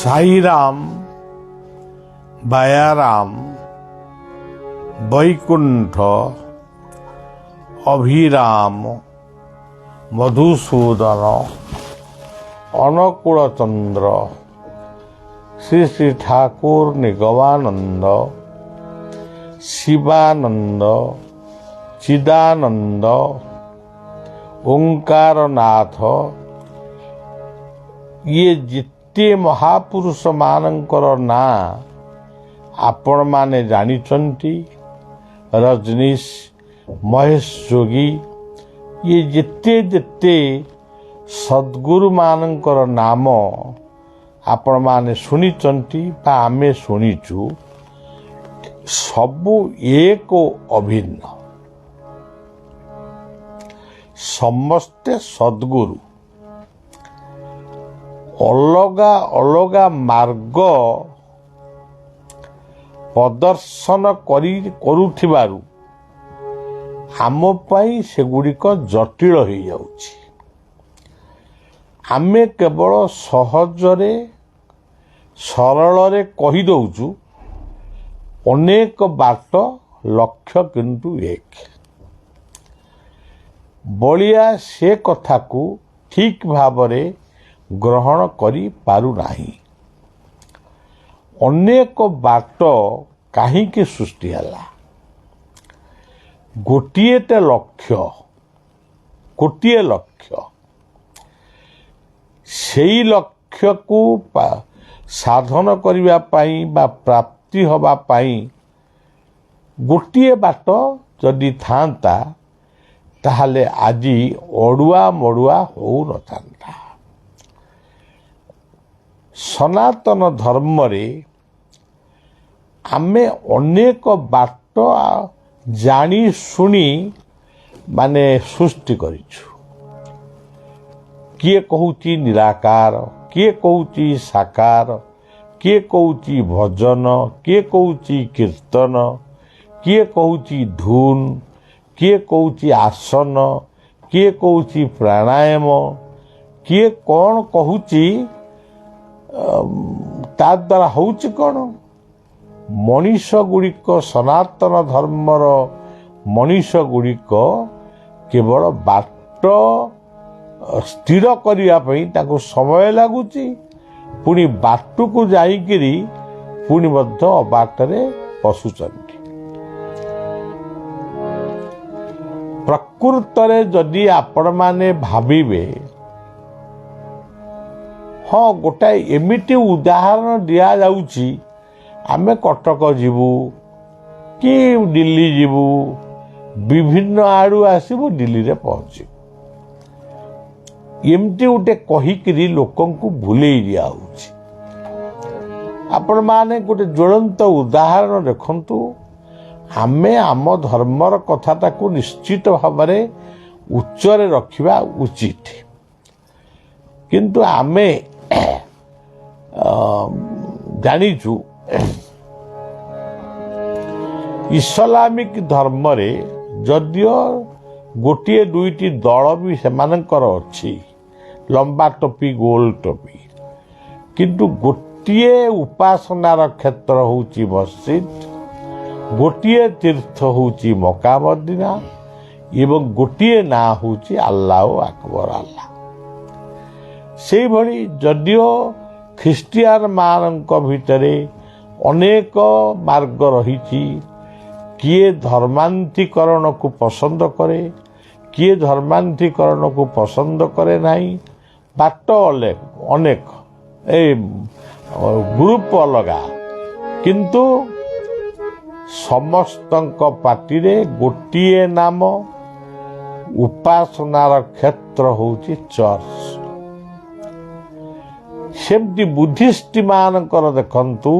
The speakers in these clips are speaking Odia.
साईराम, बायाराम, वैकुंठ, अभिराम, मधुसूदन, अनुकूल चंद्र, श्री श्री ठाकुर निगमानंद, शिवानंद, चिदानंद, ओंकारनाथ, ये जिते महापुरुष मानकर ना आपण माने जानिचंती। रजनीश, महेश जोगी, ये जिते जिते सद्गुरु मानकर नाम आपण माने शुनिचंती बा आमे शुनिचु, सबु एक अभिन्न, समस्ते सद्गुरु। अलगा अलगा मार्ग प्रदर्शन करुथिबारु आम पाई सेगुड़िक जटिल हो जाउछि। आमे केवल सहजरे सरल कही दउछु अनेक बाट, लक्ष्य किंतु एक। बलिया से कथा को ठीक भावरे ग्रहण करी पारु नाही। अनेक बाट काहींकि सृष्टि हला, गोटिएटे लक्ष्य, गोटिए लक्ष्य, सेई लक्ष्य को साधन करिवा पाई बा प्राप्ति हवा पाई गोटिए बाट जदि थांता ताहले आजी अड़ुआ मड़ुआ हो नथांता। सनातन धर्म रे आमे अनेक बाट जानी शुणी माने सृष्टि करिछु। किए कहूची निराकार, किए कहूची साकार, किए कहूची भजन, किए कहूची कीर्तन, किए कहूची धून, किए कहूची आसन, किए कहूची प्राणायाम, किए कौन कहूची ता द्वारा होउची कौन। मनीष गुड़िक सनातन धर्मर मनीष गुड़िक केवल बाट स्थिर करने ताको समय लगुची, पुणी बाटू को जाइकिरी पुणी मध्य अबाटरे पशुचंती। प्रकृतरे जदि आपण माने भाविबे, हाँ गोटाए एमिटी उदाहरण दिया जाउची, आमे कटक जीवु कि दिल्ली जीवु, विभिन्न आड़ू आसबु दिल्ली रे पहुंचू, एमती गोटे कहीकि लोकन को भूलेई दिया होउची। आपण माने गोटे ज्वलंत उदाहरण देखंतु। ଆମେ ଆମ ଧର୍ମର କଥାଟାକୁ ନିଶ୍ଚିତ ଭାବରେ ଉଚ୍ଚରେ ରଖିବା ଉଚିତ। କିନ୍ତୁ ଆମେ ଜାଣିଛୁ ଇସଲାମିକ ଧର୍ମରେ ଯଦିଓ ଗୋଟିଏ ଦୁଇଟି ଦଳ ବି ସେମାନଙ୍କର ଅଛି, ଲମ୍ବା ଟୋପି ଗୋଲ ଟୋପି, କିନ୍ତୁ ଗୋଟିଏ ଉପାସନାର କ୍ଷେତ୍ର ହେଉଛି ମସଜିଦ୍, ଗୋଟିଏ ତୀର୍ଥ ହେଉଛି ମକା ମଦିନା ଏବଂ ଗୋଟିଏ ନାଁ ହେଉଛି ଆଲ୍ଲାହ ଆକବର ଆଲ୍ଲାହ। ସେଇଭଳି ଯଦିଓ ଖ୍ରୀଷ୍ଟିଆନ ମାନଙ୍କ ଭିତରେ ଅନେକ ମାର୍ଗ ରହିଛି, କିଏ ଧର୍ମାନ୍ତୀକରଣକୁ ପସନ୍ଦ କରେ, କିଏ ଧର୍ମାନ୍ତୀକରଣକୁ ପସନ୍ଦ କରେ ନାହିଁ, ବାଟ ଅନେକ ଏ ଗ୍ରୁପ ଅଲଗା, କିନ୍ତୁ ସମସ୍ତଙ୍କ ପାଟିରେ ଗୋଟିଏ ନାମ, ଉପାସନାର କ୍ଷେତ୍ର ହେଉଛି ଚର୍ଚ୍ଚ। ସେମିତି ବୁଦ୍ଧିଷ୍ଟ ମାନଙ୍କର ଦେଖନ୍ତୁ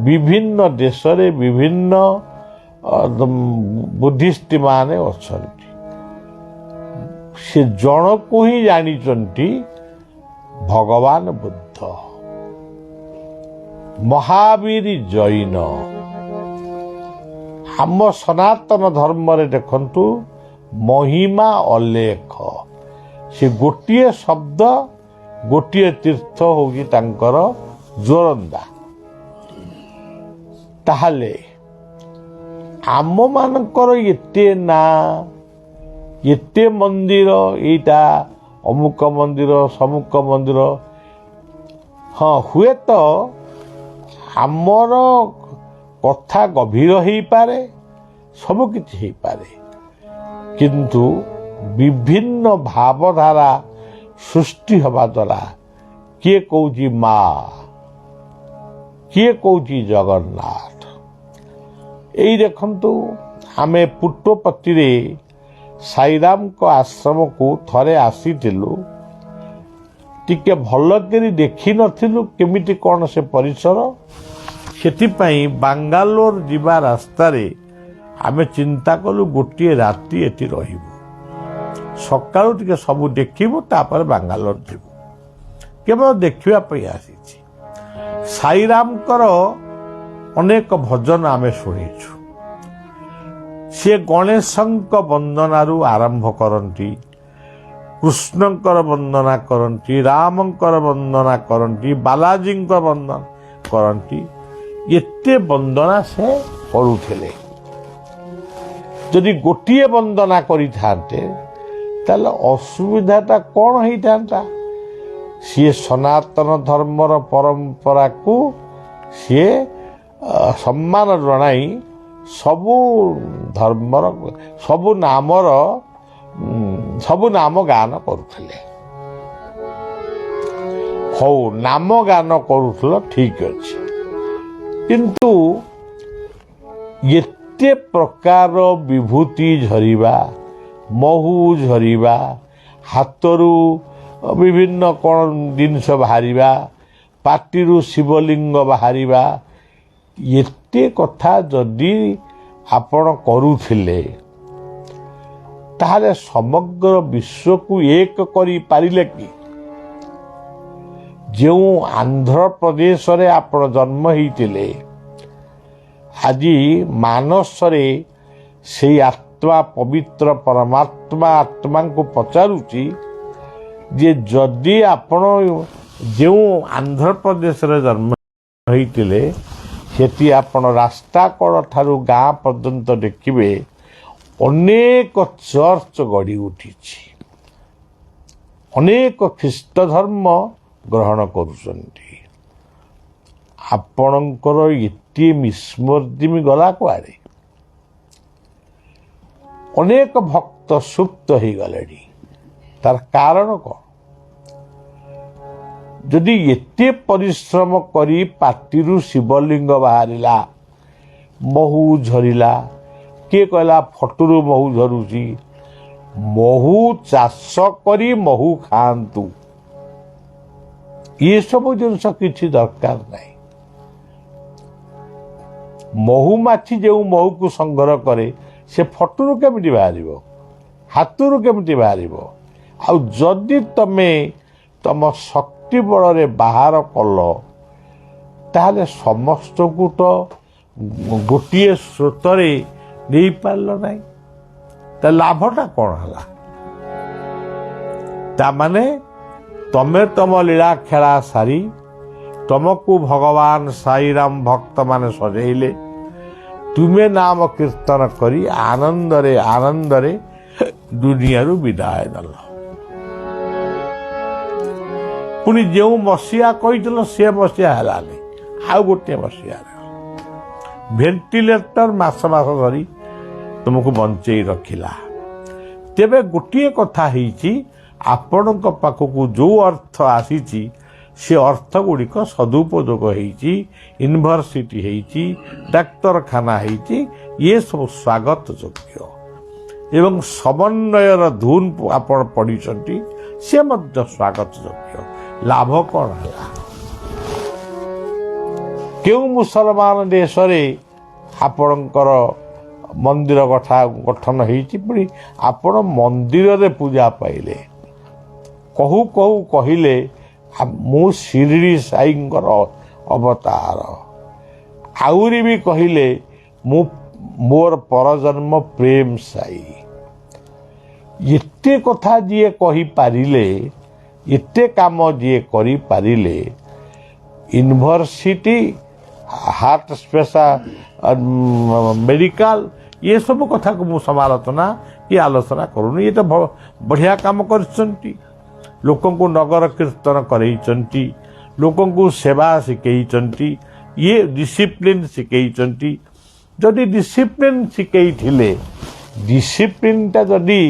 ବିଭିନ୍ନ ଦେଶରେ ବିଭିନ୍ନ ବୁଦ୍ଧିଷ୍ଟ ମାନେ ଅଛନ୍ତି। ସେ ଜଣକୁ ହିଁ ଜାଣିଛନ୍ତି ଭଗବାନ ବୁଦ୍ଧ, ମହାବୀର ଜୈନ। ଆମ ସନାତନ ଧର୍ମରେ ଦେଖନ୍ତୁ ମହିମା ଅଲେଖ, ସେ ଗୋଟିଏ ଶବ୍ଦ ଗୋଟିଏ ତୀର୍ଥ ହେଉଛି ତାଙ୍କର ଜୋରନ୍ଦା। ତାହେଲେ ଆମମାନଙ୍କର ଏତେ ନାଁ, ଏତେ ମନ୍ଦିର, ଏଇଟା ଅମୁକ ମନ୍ଦିର ସମୁକ ମନ୍ଦିର, ହଁ ହୁଏତ ଆମର କଥା ଗଭୀର ହେଇପାରେ, ସବୁ କିଛି ହେଇପାରେ, କିନ୍ତୁ ବିଭିନ୍ନ ଭାବଧାରା ସୃଷ୍ଟି ହେବା ଦ୍ୱାରା କିଏ କହୁଛି ମା, କିଏ କହୁଛି ଜଗନ୍ନାଥ। ଏଇ ଦେଖନ୍ତୁ ଆମେ ପୁଟ୍ଟପତିରେ ସାଇରାମଙ୍କ ଆଶ୍ରମକୁ ଥରେ ଆସିଥିଲୁ, ଟିକେ ଭଲ କରି ଦେଖିନଥିଲୁ କେମିତି କ'ଣ ସେ ପରିସର। ସେଥିପାଇଁ ବାଙ୍ଗାଲୋର ଯିବା ରାସ୍ତାରେ ଆମେ ଚିନ୍ତା କଲୁ ଗୋଟିଏ ରାତି ଏଠି ରହିବୁ, ସକାଳୁ ଟିକେ ସବୁ ଦେଖିବୁ, ତାପରେ ବାଙ୍ଗାଲୋର ଯିବୁ। କେବଳ ଦେଖିବା ପାଇଁ ଆସିଛି। ସାଇରାମଙ୍କର ଅନେକ ଭଜନ ଆମେ ଶୁଣିଛୁ। ସେ ଗଣେଶଙ୍କ ବନ୍ଦନାରୁ ଆରମ୍ଭ କରନ୍ତି, କୃଷ୍ଣଙ୍କର ବନ୍ଦନା କରନ୍ତି, ରାମଙ୍କର ବନ୍ଦନା କରନ୍ତି, ବାଲାଜୀଙ୍କ ବନ୍ଦନା କରନ୍ତି। ଏତେ ବନ୍ଦନା ସେ କରୁଥିଲେ। ଯଦି ଗୋଟିଏ ବନ୍ଦନା କରିଥାନ୍ତେ ତାହେଲେ ଅସୁବିଧାଟା କ'ଣ ହେଇଥାନ୍ତା? ସିଏ ସନାତନ ଧର୍ମର ପରମ୍ପରାକୁ ସିଏ ସମ୍ମାନ ଜଣାଇ ସବୁ ଧର୍ମର ସବୁ ନାମ ଗାନ କରୁଥିଲେ। ହଉ, ନାମ ଗାନ କରୁଥିଲ ଠିକ ଅଛି, କିନ୍ତୁ ଏତେ ପ୍ରକାର ବିଭୂତି ଝରିବା, ମହୁ ଝରିବା, ହାତରୁ ବିଭିନ୍ନ କ'ଣ ଜିନିଷ ବାହାରିବା, ପାଟିରୁ ଶିବଲିଙ୍ଗ ବାହାରିବା, ଏତେ କଥା ଯଦି ଆପଣ କରୁଥିଲେ ତାହେଲେ ସମଗ୍ର ବିଶ୍ୱକୁ ଏକ କରିପାରିଲେ କି? ଯେଉଁ ଆନ୍ଧ୍ରପ୍ରଦେଶରେ ଆପଣ ଜନ୍ମ ହେଇଥିଲେ, ଆଜି ମାନସରେ ସେଇ ଆତ୍ମା, ପବିତ୍ର ପରମାତ୍ମା ଆତ୍ମାଙ୍କୁ ପଚାରୁଛି ଯେ ଯଦି ଆପଣ ଯେଉଁ ଆନ୍ଧ୍ରପ୍ରଦେଶରେ ଜନ୍ମ ହୋଇଥିଲେ ସେଠି ଆପଣ ରାସ୍ତା କଡ଼ ଠାରୁ ଗାଁ ପର୍ଯ୍ୟନ୍ତ ଦେଖିବେ ଅନେକ ଚର୍ଚ୍ଚ ଗଢ଼ି ଉଠିଛି, ଅନେକ ଖ୍ରୀଷ୍ଟ ଧର୍ମ ଗ୍ରହଣ କରୁଛନ୍ତି। ଆପଣଙ୍କର ଏତେ ବିସ୍ମୃତି ଗଲା କୁଆଡ଼େ? ଅନେକ ଭକ୍ତ ସୁପ୍ତ ହେଇଗଲେଣି। ତାର କାରଣ କ'ଣ? ଯଦି ଏତେ ପରିଶ୍ରମ କରି ପାଟିରୁ ଶିବଲିଙ୍ଗ ବାହାରିଲା, ମହୁ ଝରିଲା, କିଏ କହିଲା ଫଟୋରୁ ମହୁ ଝରୁଛି, ମହୁ ଚାଷ କରି ମହୁ ଖାଆନ୍ତୁ, ଏସବୁ ଜିନିଷ କିଛି ଦରକାର ନାହିଁ। ମହୁମାଛି ଯେଉଁ ମହୁକୁ ସଂଗ୍ରହ କରେ ସେ ଫଟୁରୁ କେମିତି ବାହାରିବ, ହାତରୁ କେମିତି ବାହାରିବ? ଆଉ ଯଦି ତମେ ତମ ଶକ୍ତି ବଳରେ ବାହାର କଲ ତାହେଲେ ସମସ୍ତଙ୍କୁ ତ ଗୋଟିଏ ସ୍ରୋତରେ ନେଇପାରିଲ ନାହିଁ, ତା ଲାଭଟା କ'ଣ ହେଲା? ତାମାନେ ତମେ ତମ ଲୀଳା ଖେଳା ସାରି ତମକୁ ଭଗବାନ ସାଇରାମ ଭକ୍ତମାନେ ସଜେଇଲେ, ତୁମେ ନାମ କୀର୍ତ୍ତନ କରି ଆନନ୍ଦରେ ଆନନ୍ଦରେ ଦୁନିଆରୁ ବିଦାୟ ଦେଲ। ପୁଣି ଯେଉଁ ମସିହା କହିଥିଲ ସେ ମସିହା ହେଲାନି, ଆଉ ଗୋଟିଏ ମସିହାରେ ଭେଣ୍ଟିଲେଟର ମାସ ମାସ ଧରି ତୁମକୁ ବଞ୍ଚେଇ ରଖିଲା। ତେବେ ଗୋଟିଏ କଥା ହେଇଛି, ଆପଣଙ୍କ ପାଖକୁ ଯେଉଁ ଅର୍ଥ ଆସିଛି ସେ ଅର୍ଥ ଗୁଡ଼ିକ ସଦୁପଯୋଗ ହେଇଛି, ୟୁନିଭର୍ସିଟି ହେଇଛି, ଡାକ୍ତରଖାନା ହେଇଛି, ଇଏ ସବୁ ସ୍ୱାଗତ ଯୋଗ୍ୟ। ଏବଂ ସମନ୍ୱୟର ଧୁନ ଆପଣ ପଢ଼ିଛନ୍ତି, ସେ ମଧ୍ୟ ସ୍ୱାଗତ ଯୋଗ୍ୟ। ଲାଭ କ'ଣ ହେଲା? କେଉଁ ମୁସଲମାନ ଦେଶରେ ଆପଣଙ୍କର ମନ୍ଦିର ଗଠନ ହେଇଛି, ପୁଣି ଆପଣ ମନ୍ଦିରରେ ପୂଜା ପାଇଲେ। କହୁ କହୁ କହିଲେ ମୁଁ ଶିରିଡ଼ି ସାଇଙ୍କର ଅବତାର। ଆହୁରି ବି କହିଲେ ମୋର ପରଜନ୍ମ ପ୍ରେମ ସାଇ। ଏତେ କଥା ଯିଏ କହିପାରିଲେ, ଏତେ କାମ ଯିଏ କରିପାରିଲେ, ୟୁନିଭର୍ସିଟି, ହାର୍ଟ ମେଡିକାଲ, ଏ ସବୁ କଥାକୁ ମୁଁ ସମାଲୋଚନା କି ଆଲୋଚନା କରୁନି। ଏ ତ ବଢ଼ିଆ କାମ କରିଛନ୍ତି। ଲୋକଙ୍କୁ ନଗର କୀର୍ତ୍ତନ କରେଇଛନ୍ତି, ଲୋକଙ୍କୁ ସେବା ଶିଖେଇଛନ୍ତି, ଇଏ ଡିସିପ୍ଲିନ୍ ଶିଖେଇଛନ୍ତି। ଯଦି ଡିସିପ୍ଲିନ୍ ଶିଖେଇଥିଲେ, ଡିସିପ୍ଲିନ୍ଟା ଯଦି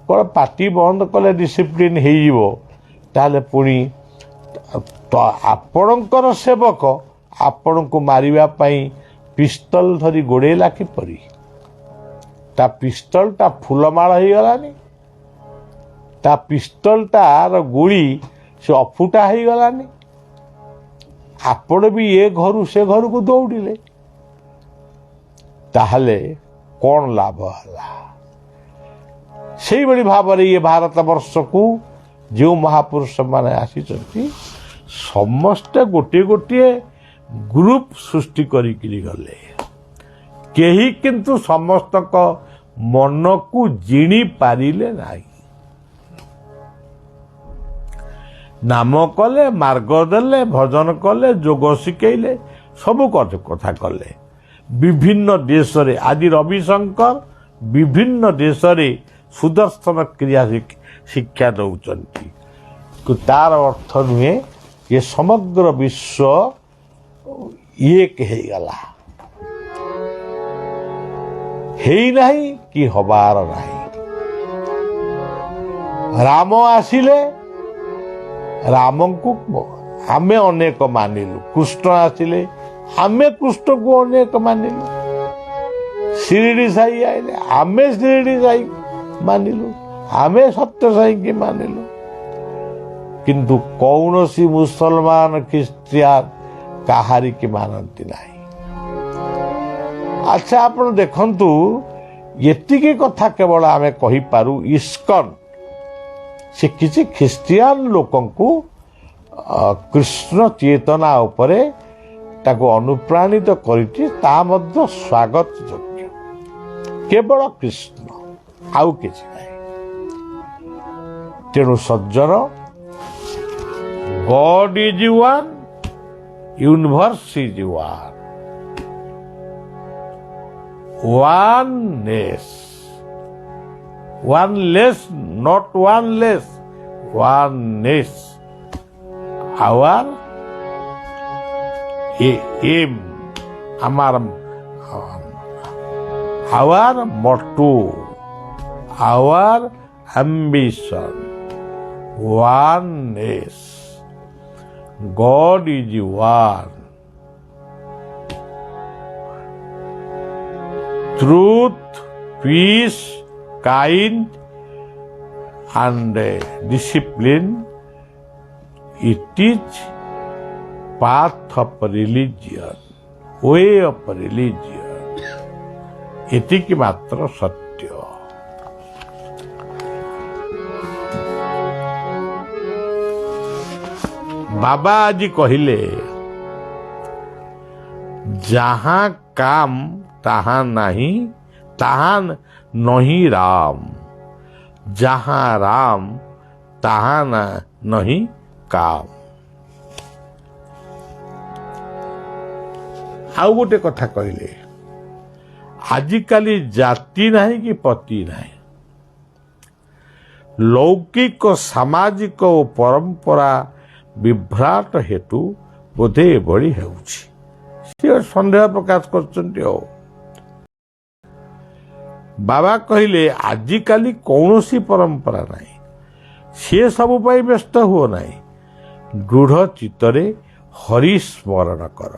କ'ଣ ପାଟି ବନ୍ଦ କଲେ ଡିସିପ୍ଲିନ୍ ହେଇଯିବ, ତାହେଲେ ପୁଣି ଆପଣଙ୍କର ସେବକ ଆପଣଙ୍କୁ ମାରିବା ପାଇଁ ପିସ୍ତଲ ଧରି ଗୋଡ଼େଇଲା କିପରି? ତା ପିସ୍ତଲଟା ଫୁଲମାଳ ହେଇଗଲାନି, ତା ପିସ୍ତଲଟାର ଗୁଳି ସେ ଅଫୁଟା ହେଇଗଲାନି। ଆପଣ ବି ଏ ଘରୁ ସେ ଘରକୁ ଦୌଡ଼ିଲେ, ତାହେଲେ କ'ଣ ଲାଭ ହେଲା? ସେଇଭଳି ଭାବରେ ଇଏ ଭାରତ ବର୍ଷକୁ ଯେଉଁ ମହାପୁରୁଷମାନେ ଆସିଛନ୍ତି, ସମସ୍ତେ ଗୋଟିଏ ଗୋଟିଏ ଗ୍ରୁପ ସୃଷ୍ଟି କରିକିରି ଗଲେ। କେହି କିନ୍ତୁ ସମସ୍ତଙ୍କ ମନକୁ ଜିଣି ପାରିଲେ ନାହିଁ। ନାମ କଲେ, ମାର୍ଗ ଦେଲେ, ଭଜନ କଲେ, ଯୋଗ ଶିଖେଇଲେ, ସବୁ କଥା କଲେ। ବିଭିନ୍ନ ଦେଶରେ ଆଜି ରବିଶଙ୍କର ବିଭିନ୍ନ ଦେଶରେ ସୁଦର୍ଶନ କ୍ରିୟା ଶିକ୍ଷା ଦେଉଛନ୍ତି। ତାର ଅର୍ଥ ନୁହେଁ ଯେ ସମଗ୍ର ବିଶ୍ୱ ଏକ ହେଇଗଲା, ହେଇନାହିଁ କି ହବାର ନାହିଁ। ରାମ ଆସିଲେ, ରାମଙ୍କୁ ଆମେ ଅନେକ ମାନିଲୁ। କୃଷ୍ଣ ଆସିଲେ, ଆମେ କୃଷ୍ଣକୁ ଅନେକ ମାନିଲୁ। ଶିରିଡ଼ି ସାଇ ଆଇଲେ, ଆମେ ଶିରିଡ଼ି ସାଇ ମାନିଲୁ, ଆମେ ସତ୍ୟ ସାଇକି ମାନିଲୁ। କିନ୍ତୁ କୌଣସି ମୁସଲମାନ ଖ୍ରୀଷ୍ଟିଆନ କାହାରିକି ମାନନ୍ତି ନାହିଁ। ଆଚ୍ଛା, ଆପଣ ଦେଖନ୍ତୁ, ଏତିକି କଥା କେବଳ ଆମେ କହିପାରୁ, ଇସ୍କନ ସେ କିଛି ଖ୍ରୀଷ୍ଟିଆନ ଲୋକଙ୍କୁ କୃଷ୍ଣ ଚେତନା ଉପରେ ତାକୁ ଅନୁପ୍ରାଣିତ କରିଛି, ତାହା ମଧ୍ୟ ସ୍ୱାଗତ ଯୋଗ୍ୟ। କେବଳ କୃଷ୍ଣ, ଆଉ କିଛି ନାହିଁ। ତେଣୁ ସଜ୍ଜନ, God is one, universe is one. Oneness. One less, not one less. Oneness. Our aim, our motto, our ambition. Oneness. God is one. Truth, peace, kind, and discipline. It is path of religion. Way of religion एतिकी मात्र सत्य। बाबा आज कहले जहाँ काम तहाँ नहीं, तहाँ नहीं राम, जहाँ राम तहाँ नहीं काम। आउ गोटे कथा कहले आजिकाली जाति नहीं कि पति नहीं, लौकिक सामाजिक और परंपरा विभ्राट हेतु बोधे एभली हेउछि। सन्देह प्रकाश करछन्ति। बाबा कहले आजिकाली कौनसी परंपरा नहीं, सी सब पाई व्यस्त हुओ नहीं, दृढ़ चित्तरे हरि स्मरण कर।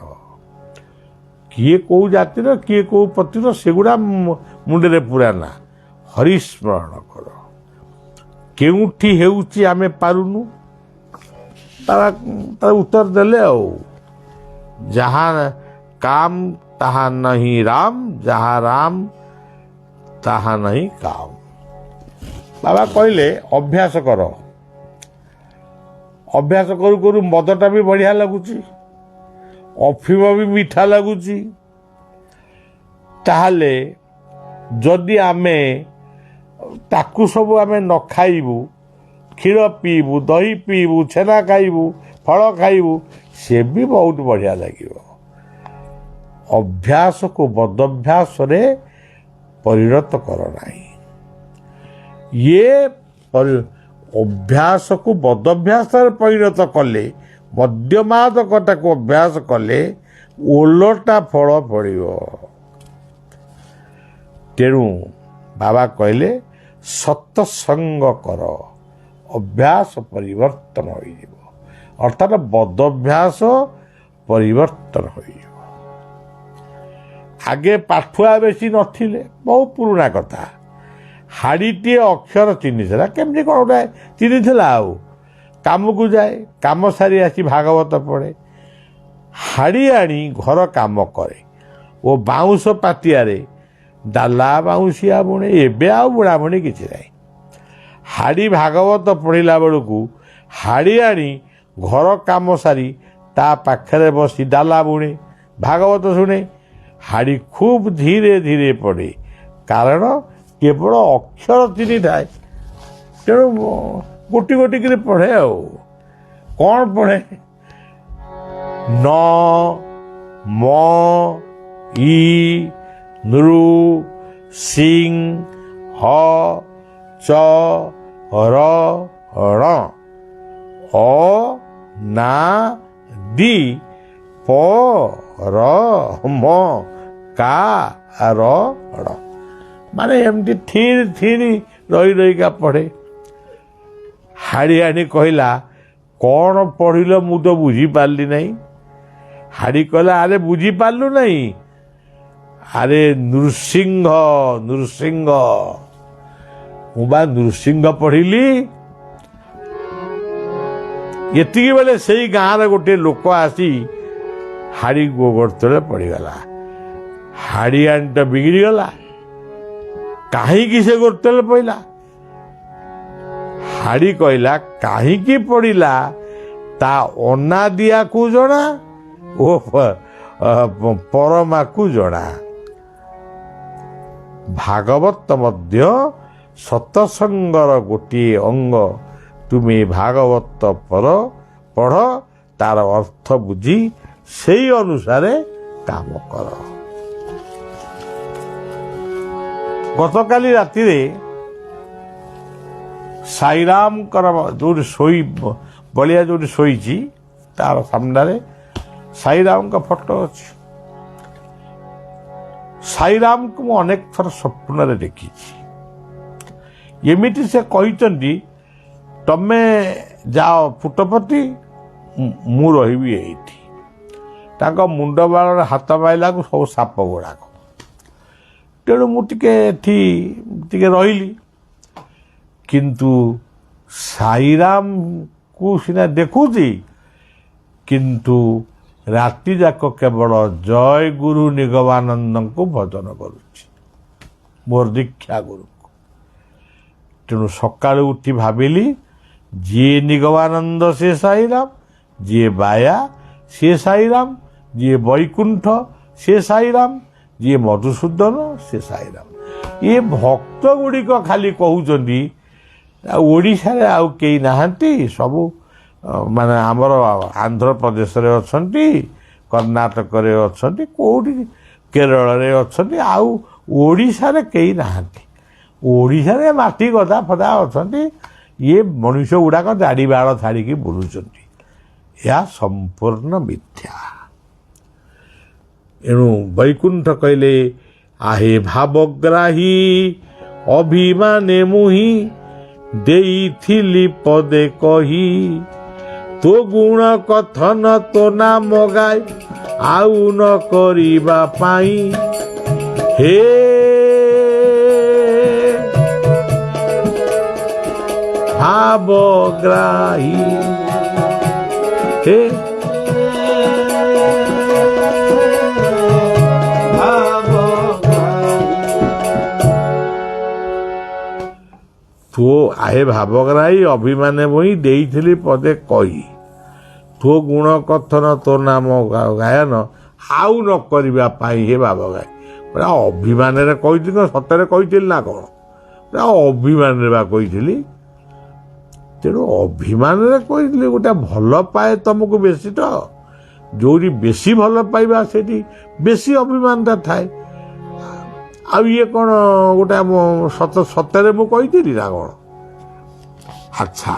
किए कौ जातिर किए कौ पतिर सेगुड़ा मुंडे पुराना, हरि स्मरण कर। केउठी हेउछि आमे पारुनु, तार उत्तर देले जहाँ काम तहाँ नहीं राम, जहाँ राम तहाँ नहीं काम। बाबा कहले अभ्यास कर, अभ्यास करू करू मदटा भी बढ़िया लगुची, अफिम भी मीठा लगुची। ताहले जदि आमे ताकू सब आमे न खाइबू, क्षीर पीबू, दही पीबू, छेना खाइबू, फल खाइबू, से भी बहुत बढ़िया लगे। अभ्यास को बदभ्यास रे परिणत कर नहीं। ये अभ्यास को बदभ्यास परिणत कले, मध्यमादकटा को अभ्यास कले ओलटा फल पड़ो। तेणु बाबा कहले सत्संग कर, अभ्यास परिवर्तन हो, अर्थात बदभ्यास परिवर्तन हो। आगे पाठुआ बेसी नथिले, बहुत पुराना कथा। हाड़ीटे अक्षर चिन्हिला, केमती कौन गोटे चिन्हिला। काम को जाए, काम सारी आसी भागवत पढ़े, हाड़ी आनी घर काम करे, वो बाउंश पातियारे डाला बाउंसिया बुणे। एबे आ बुणाबुणी किछि नाही। हाड़ी भागवत पढ़िला बेलू हाड़ी आनी घर काम सारी ता पाखरे बसी डाला बुणे, भागवत शुणे। हाड़ी खूब धीरे धीरे पढ़े, कारण केवल अक्षर चिन्हि थाए। तेणु गोटी गोटी कर पढ़े। कौन पढ़े? न म इ नृ सिंह ह च र ण अ ना दि प र म का र ण। माने एमती थीर थीरी रही रही का पढ़े। हाड़ी आनी कहला कौन पढ़िल मु तो बुझी पारली नहीं। हाड़ी कहला अरे बुझी पारलु नहीं, अरे नृसिंह नृसिंह मुबा नृसिंह पढ़िली। एतिकी बेले से गाँव गोटे लोक आसी हाड़ी गोबर तले पड़गला। हाड़ी आनी तो बिगड़ी गला, कहीं से गोर तले पड़ा। हाड़ी कहला कहीं पड़ा ता अना दिया को जना ओ परमा को जना। भागवत मध्य सत्संगर गोटे अंग। तुम्हें भागवत पढ़, तार अर्थ बुझी से अनुसार काम कर। गतकाली राति साईराम जो शोई बलिया जो शोई तार सामने साईराम का फोटो अच्छी। साईराम को मुझे अनेक थर स्वप्न देखी। एमिटी से कहते तमे जाओ पुटपति मु रही एठी। तांका मुंड बाल हाथ माइला को सब साप गुड़ाक। तेणु मुझे रही किंतु साईराम को सीना देखुची, किंतु ରାତି ଯାକ କେବଳ ଜୟ ଗୁରୁ ନିଗମାନନ୍ଦଙ୍କୁ ଭଜନ କରୁଛି, ମୋର ଦୀକ୍ଷା ଗୁରୁଙ୍କୁ। ତେଣୁ ସକାଳୁ ଉଠି ଭାବିଲି ଯିଏ ନିଗମାନନ୍ଦ ସେ ସାଇରାମ, ଯିଏ ବାୟା ସେ ସାଇରାମ, ଯିଏ ବୈକୁଣ୍ଠ ସେ ସାଇରାମ, ଯିଏ ମଧୁସୂଦନ ସେ ସାଇରାମ। ଏ ଭକ୍ତ ଗୁଡ଼ିକ ଖାଲି କହୁଛନ୍ତି ଓଡ଼ିଶାରେ ଆଉ କେହି ନାହାନ୍ତି, ସବୁ ମାନେ ଆମର ଆନ୍ଧ୍ରପ୍ରଦେଶରେ ଅଛନ୍ତି, କର୍ଣ୍ଣାଟକରେ ଅଛନ୍ତି, କେଉଁଠି କେରଳରେ ଅଛନ୍ତି, ଆଉ ଓଡ଼ିଶାରେ କେହି ନାହାନ୍ତି। ଓଡ଼ିଶାରେ ମାଟି ଗଦା ଫଦା ଅଛନ୍ତି, ଇଏ ମଣିଷ ଗୁଡ଼ାକ ଦାଢ଼ି ବାଳ ଛାଡ଼ିକି ବୁଲୁଛନ୍ତି। ଏହା ସମ୍ପୂର୍ଣ୍ଣ ମିଥ୍ୟା। ଏଣୁ ବୈକୁଣ୍ଠ କହିଲେ ଆହେ ଭାବଗ୍ରାହୀ ଅଭିମାନେ ମୁହିଁ ଦେଇଥିଲି ପଦେ କହି, ତୋ ଗୁଣ କଥନ ତୋ ନାମ ଗାଏ ଆଉ ନ କରିବା ପାଇଁ। ହେ ଭାବଗ୍ରାହୀ ହେ ତୋ ଆହେ ଭାବଗ୍ରାହୀ ଅଭିମାନେ ବହି ଦେଇଥିଲି ପଦେ କହି, ତୋ ଗୁଣ କଥନ ତୋ ନାମ ଗାୟନ ଆଉ ନ କରିବା ପାଇଁ। ହେ ଭାବଗ୍ରାହୀ ପୁରା ଅଭିମାନରେ କହିଥିଲି, ସତରେ କହିଥିଲି ନା କ'ଣ? ପୁରା ଅଭିମାନରେ ବା କହିଥିଲି। ତେଣୁ ଅଭିମାନରେ କହିଥିଲି, ଗୋଟେ ଭଲ ପାଏ ତମକୁ ବେଶୀ, ତ ଯେଉଁଠି ବେଶୀ ଭଲ ପାଇବା ସେଠି ବେଶୀ ଅଭିମାନଟା ଥାଏ। ଆଉ ଇଏ କ'ଣ ଗୋଟେ ସତରେ ମୁଁ କହିଥିଲି ନା କ'ଣ? ଆଚ୍ଛା,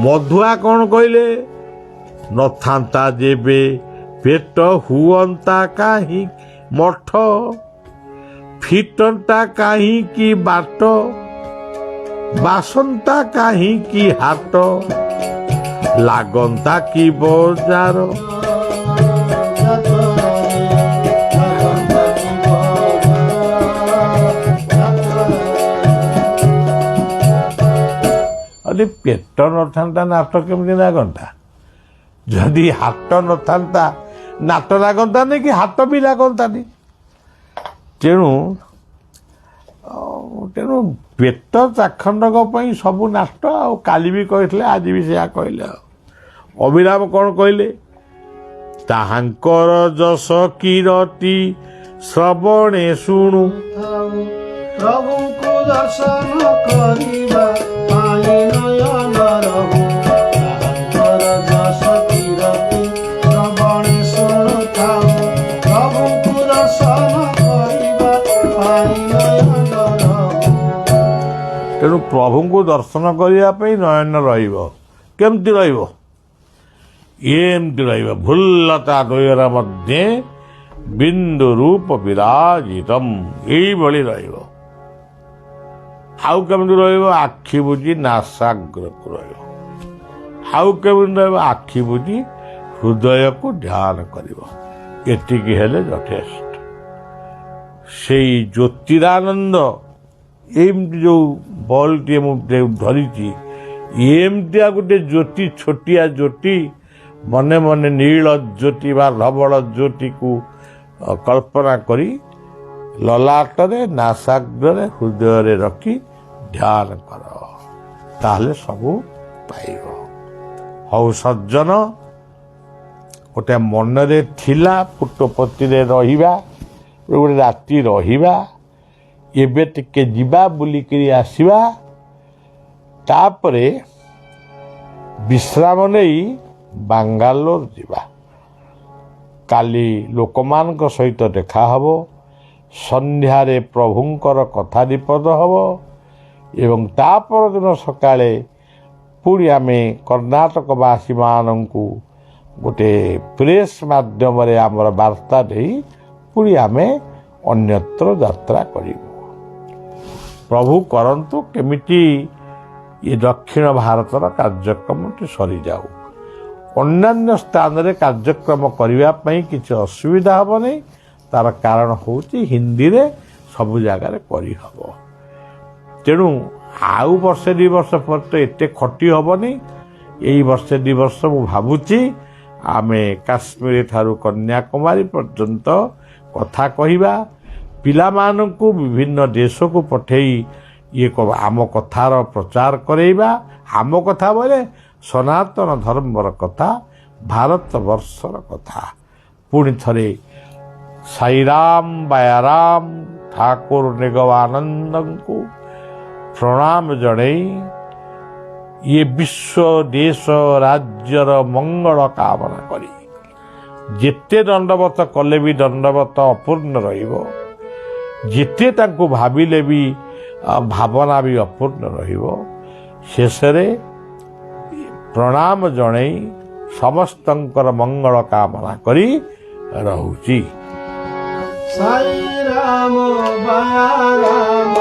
ମଧୁଆ କ'ଣ କହିଲେ? ନଥାନ୍ତା ଯେବେ ପେଟ ହୁଅନ୍ତା କାହିଁ ମଠ, ଫିଟନ୍ତା କାହିଁକି ବାଟ, ବାସନ୍ତା କାହିଁକି ହାଟ, ଲାଗନ୍ତା କି ବଜାର। ଯଦି ପେଟ ନଥାନ୍ତା ନାଟ କେମିତି ଲାଗନ୍ତା? ଯଦି ହାଟ ନଥାନ୍ତା ନାଟ ଲାଗନ୍ତାନି କି ହାଟ ବି ଲାଗନ୍ତାନି। ତେଣୁ ପେଟ ଚାଖଣ୍ଡକ ପାଇଁ ସବୁ ନାଟ। ଆଉ କାଲି ବି କହିଥିଲେ, ଆଜି ବି ସେୟା କହିଲେ। ଆଉ ଅଭିରାମ କ'ଣ କହିଲେ? ତାହାଙ୍କର ଯଶ କିରତି ଶ୍ରବଣେ ଶୁଣୁ, ପ୍ରଭୁଙ୍କୁ ଦର୍ଶନ କରିବା ପାଇଁ ନୟନ ରହୁ। ତାହାଙ୍କର ଯଶ କିରତି ଶ୍ରବଣେ ଶୁଣୁଥାଉ, ପ୍ରଭୁଙ୍କୁ ଦର୍ଶନ କରିବା ପାଇଁ ନୟନ ରହୁ। ତେଣୁ ପ୍ରଭୁଙ୍କୁ ଦର୍ଶନ କରିବା ପାଇଁ ନୟନ ରହିବ। କେମିତି ରହିବ? ଏମିତି ରହିବ, ଭୁଲ୍ଲତା ଦ୍ୱୟର ମଧ୍ୟରେ ବିନ୍ଦୁ ରୂପ ବିରାଜିତମ୍, ଏଇଭଳି ରହିବ। ଆଉ କେମିତି ରହିବ? ଆଖି ବୁଜି ନାସାଗ୍ରକୁ ରହିବ। ଆଉ କେମିତି ରହିବ? ଆଖି ବୁଜି ହୃଦୟକୁ ଧ୍ୟାନ କରିବ। ଏତିକି ହେଲେ ଯଥେଷ୍ଟ। ସେଇ ଜ୍ୟୋତିରାନନ୍ଦ ଏମିତି ଯେଉଁ ବଲ୍ଟିଏ ମୁଁ ଧରିଛି, ଏମିତିଆ ଗୋଟେ ଜ୍ୟୋତି, ଛୋଟିଆ ଜ୍ୟୋତି, ମନେ ମନେ ନୀଳ ଜ୍ୟୋତି ବା ଧବଳ ଜ୍ୟୋତିକୁ କଳ୍ପନା କରି ଲଲାଟରେ, ନାସାଗ୍ରରେ, ହୃଦୟରେ ରଖି ଧ୍ୟାନ କର, ତାହେଲେ ସବୁ ପାଇବ। ହଉ ସଜ୍ଜନ, ଗୋଟେ ମନରେ ଥିଲା ପୁଟପତିରେ ରହିବା, ଗୋଟେ ରାତି ରହିବା, ଏବେ ଟିକେ ଯିବା ବୁଲିକିରି ଆସିବା, ତାପରେ ବିଶ୍ରାମ ନେଇ ବାଙ୍ଗାଲୋର ଯିବା। କାଲି ଲୋକମାନଙ୍କ ସହିତ ଦେଖା ହେବ, ସନ୍ଧ୍ୟାରେ ପ୍ରଭୁଙ୍କର କଥା ବିପଦ ହେବ ଏବଂ ତା ପରଦିନ ସକାଳେ ପୁଣି ଆମେ କର୍ଣ୍ଣାଟକବାସୀମାନଙ୍କୁ ଗୋଟେ ପ୍ରେସ୍ ମାଧ୍ୟମରେ ଆମର ବାର୍ତ୍ତା ଦେଇ ପୁଣି ଆମେ ଅନ୍ୟତ୍ର ଯାତ୍ରା କରିବୁ। ପ୍ରଭୁ କରନ୍ତୁ କେମିତି ଏ ଦକ୍ଷିଣ ଭାରତର କାର୍ଯ୍ୟକ୍ରମଟି ସରିଯାଉ। ଅନ୍ୟାନ୍ୟ ସ୍ଥାନରେ କାର୍ଯ୍ୟକ୍ରମ କରିବା ପାଇଁ କିଛି ଅସୁବିଧା ହେବ ନାହିଁ। ତାର କାରଣ ହେଉଛି ହିନ୍ଦୀରେ ସବୁ ଜାଗାରେ କରିହେବ। ତେଣୁ ଆଉ ବର୍ଷେ ଦୁଇ ବର୍ଷ ପରେ ତ ଏତେ ଖଟି ହେବନି। एई वर्षे 2 वर्ष मु भाबुची आमे काश्मीर ठारू कन्याकुमारी पर्यंत कथा कहिबा पिलामानंकु विभिन्न देश को पठेई ये आम कथार प्रचार करेबा आम कथा बोले सनातन धर्मर कथा भारत वर्षर कथा पुणी थरे साईराम बायाराम ठाकुर निगमानंद को प्रणाम जणई ये विश्व देश राज्यर मंगल कामना करी जेते दंडवत कले भी दंडवत अपूर्ण रहिबो जेते तांको भाबिले भी भावना भी अपूर्ण रहिबो शेषरे प्रणाम जणई समस्तंकर मंगल कामना करी रहुची। साई राम बाया राम